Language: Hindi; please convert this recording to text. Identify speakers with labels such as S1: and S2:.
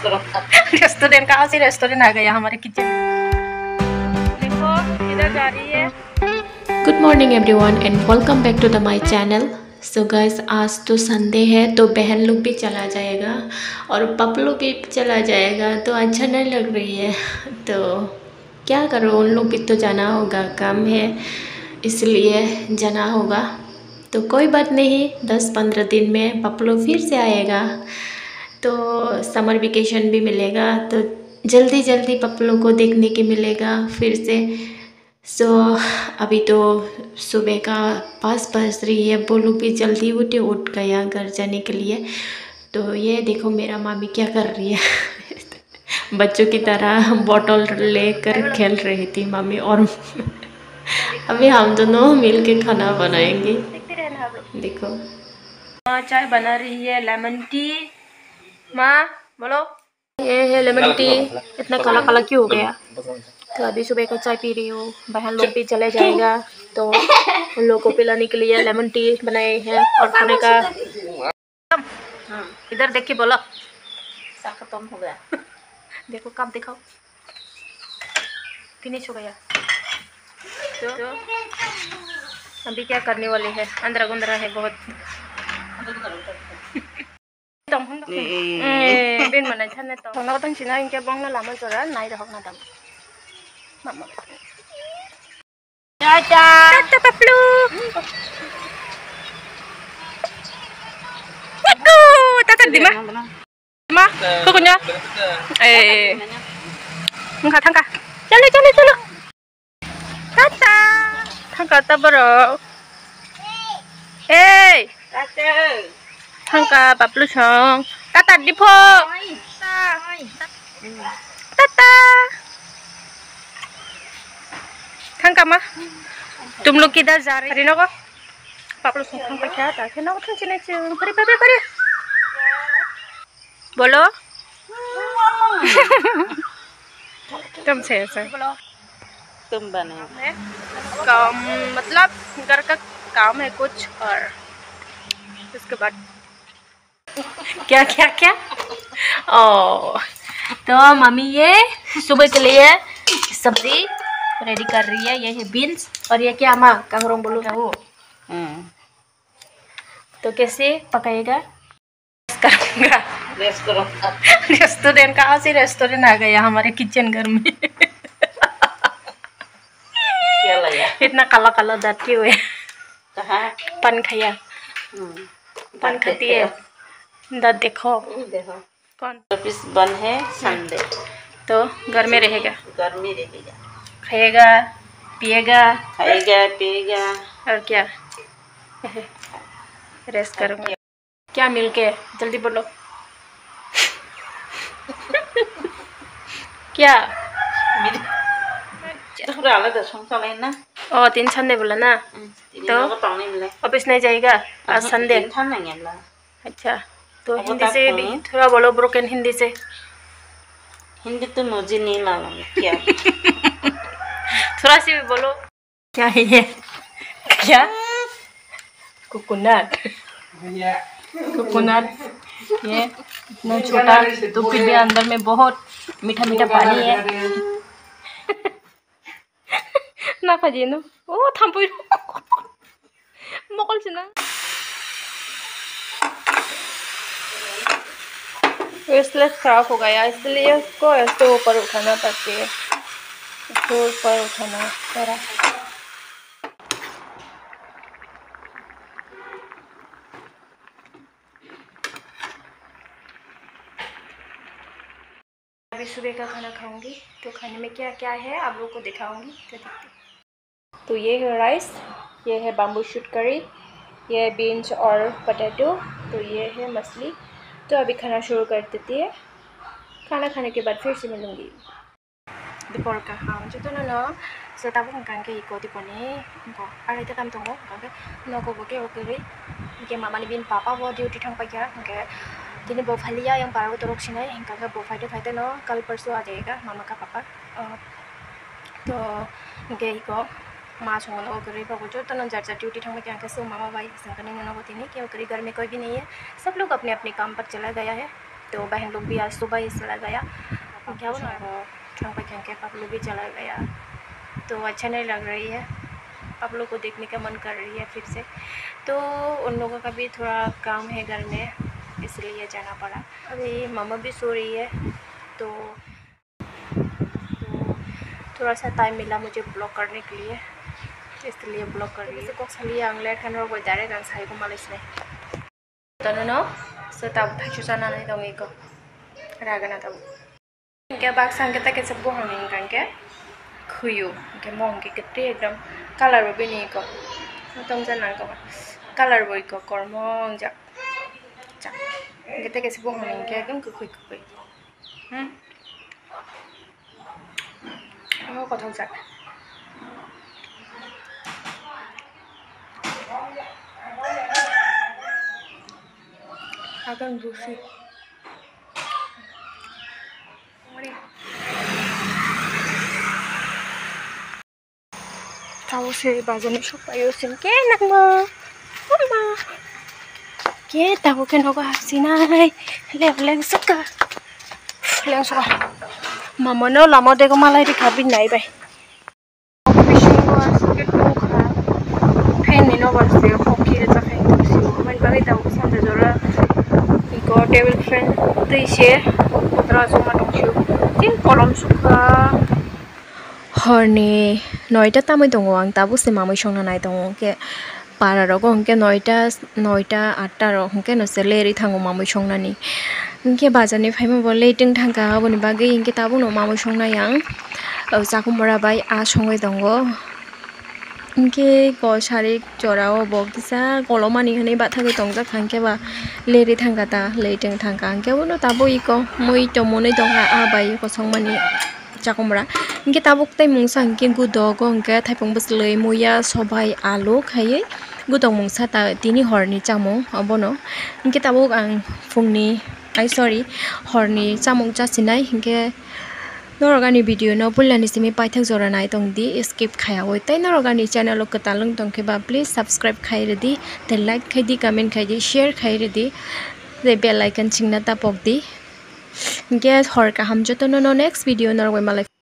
S1: रेस्टोरेंट कहाँ से रेस्टोरेंट आ गया हमारे किचन। देखो इधर जा रही है।
S2: Good morning everyone and welcome back to the my channel. So guys, आज तो संडे है तो बहन लोग भी चला जाएगा और पपलू भी चला जाएगा, तो अच्छा नहीं लग रही है। तो क्या करो, उन लोग भी तो जाना होगा, काम है इसलिए जाना होगा। तो कोई बात नहीं, 10-15 दिन में पपलू फिर से आएगा तो समर वेकेशन भी मिलेगा, तो जल्दी जल्दी पपलू को देखने के मिलेगा फिर से। सो अभी तो सुबह का 5 बज रही है, बोलू भी जल्दी उठ गया घर जाने के लिए। तो ये देखो मेरा मामी क्या कर रही है बच्चों की तरह बॉटल लेकर खेल रही थी मामी और अभी हम दोनों मिल के खाना बनाएंगे। देखो
S1: माँ चाय बना रही है, लेमन टी। माँ बोलो, ये है लेमन टी। इतना काला काला क्यों हो गया? तो अभी सुबह का चाय पी रही हूँ। बहन लोग भी चले जाएगा तो उन लोगों को पिलाने के लिए लेमन टी बनाए हैं और खाने का। इधर देख के बोलो, खत्म हो गया। देखो कब दिखाओ, फिनिश हो गया। तो अभी क्या करने वाले हैं? अंदर गुंदरा है बहुत। bên mà này thân này thằng nó thằng chị này kia bong nó làm ăn rồi đó này được không nào tầm mama cha cha cha paplu aku tata di ma kau punya enggak thangka jalan tata thangka ta bro tata thangka paplu chong tata đi po tata thangka ma तुम लोग किधर जा रहे हो? पापा सुन का क्या था? क्या ना उठन चले चल परे परे परे बोलो तुम से ऐसा बोलो, तुम बने काम मतलब घर का काम है कुछ और उसके बाद क्या क्या क्या ओ तो मम्मी ये सुबह के लिए सब्जी रेडी कर रही है। ये है बीन्स और ये क्या माँ कांगरों बोलूँ ना वो तो कैसे पकाएगा? करूँगा रेस्टोरेंट कहाँ से रेस्टोरेंट आ गया हमारे किचन घर में। क्या लगा इतना काला काला दांत क्यों है? पान खाया पान खाती है दांत देखो कौन पीस बन है संडे तो घर में रहेगा खाएगा पिएगा और क्या रेस्ट करूँगा। क्या मिलके जल्दी बोलो क्या ओ 3 संडे बोला ना तो ऑफिस नहीं जाएगा आज संडे। अच्छा तो हिंदी से भी थोड़ा बोलो, ब्रोकन हिंदी से। हिंदी तो मुझे नहीं मालूम क्या थोड़ा सी भी बोलो। क्या है ये? क्या कोकोनट ये इतना छोटा तो फिर भी अंदर में बहुत मीठा मीठा पानी है ना फजी नो ओ थम्पुई मोकल से ना वेस्टलेस खराब हो गया इसलिए उसको ऐसे ऊपर उठाना पड़ती है, इसको ऊपर उठाना पड़ा। अभी सुबह का खाना खाऊंगी तो खाने में क्या क्या है आप लोगों को दिखाऊंगी तो देखते। तो ये है राइस, ये है बाम्बू शूट करी, ये है बीन्स और पोटैटो, तो ये है मछली। तो अभी खाना शुरू कर देती है, खाना खाने के बाद फिर से मिलूंगी। दोपहर का खाऊं जो तो ना से तब kan ke iko tipo ni ko ara ita tam tongo kan noko boke okeri ke mama ni bin papa wo duty thang pa ya ke tini bo phaliya yang paro torok sinai hingka ka bo फाइटे no कल परसों आ जाएगा मामा का पापा। तो के iko माँ संग नो करी बाबू जो तो नजर से ड्यूटी ठंग में सो मामा भाई संग नहीं नो होती नहीं क्यों करी घर में कोई भी नहीं है, सब लोग अपने अपने काम पर चला गया है। तो बहन लोग भी आज सुबह ही चला गया, क्या के पापा लोग भी चला गया। तो अच्छा नहीं लग रही है, आप लोग को देखने का मन कर रही है फिर से। तो उन लोगों का भी थोड़ा काम है घर में, इसलिए जाना पड़ा। अभी मामा भी सो रही है, तो थोड़ा सा टाइम मिला मुझे ब्लॉग करने के लिए, इसलिए ब्लॉग कर रही है। को खाली आं लेट खान रगो डायरेक्ट आं साइको मालायसने तनो न सेताब थाइसु जानानै दं इको रागना ताब के बाग संकेता के सब बोहांनि कांके खुयो के मोंग के कते एकदम कलर बेनि इको तम जाना को कलर बो इको करमों जा जा केते के सब बोहांनि के एकदम खुय खुय oh kotong sak agak juicy tahu sih bazarnya supaya usin kenak mah mama ke tahu kan aku hasinai leng suka mama no lama deh malai di kabin naik bay fan ini no bersih hoki itu fan bersih main bagi tahu sampai jora iko table fan tu isi putra semua dongsiu tin kolom suka horni noita tamu dongo ang tabu se mamu shongna nai dongo ke para rogo ke noita 8 ro ke no se leri thango mamu shongna ni ke bazani phaima bole ting thangka boni bagi ke tabu no mamu shongna yang jakumara bai a songoi dongo ke ko sari jorao bokisa kolomani hane ba thagi tongja khangke ba leri thangka ta leiting thangka ke bono tabu iko moi to monai donga a bai ko songmani jakumara ke tabuk tai mungsa ke gudogo ke thaipong buslei moya sobai alu khaye gudong mungsa ta tini horni chamung abono ke tabuk ang fungni horni chamung chasinai ke norogani video no pulani simi paithak jora nai tongdi skip khaya oi tai norogani channel ko talung tongke ba please subscribe khairedi te like khaidi comment khaidi share khairedi the bell icon chingna tapok di get hor ka ham jotono no next video norogoi malai